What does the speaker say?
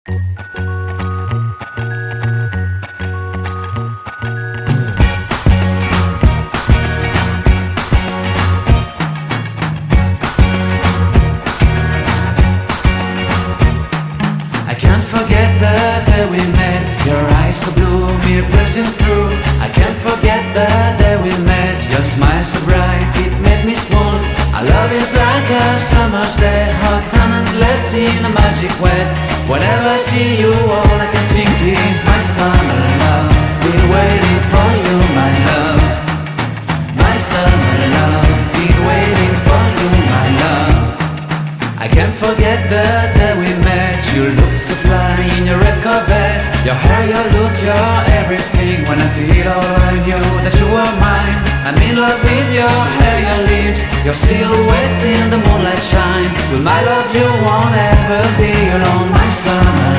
I can't forget the day we met. Your eyes so blue, me piercing through. I can't forget the day we met. Your smile so bright, it made me swoon. Our love is like a summer's day, hot and endless in a magic way. Whenever I see you, all I can think is my summer love. Been waiting for you, my love. My summer love. Been waiting for you, my love. I can't forget the day we met. You looked so fly in your red Corvette. Your hair, your look, your everything. When I see it all, I knew that you were mine. I'm in love with your hair, your lips, your silhouette in the moonlight shine. With my love you won't ever be alone, my summer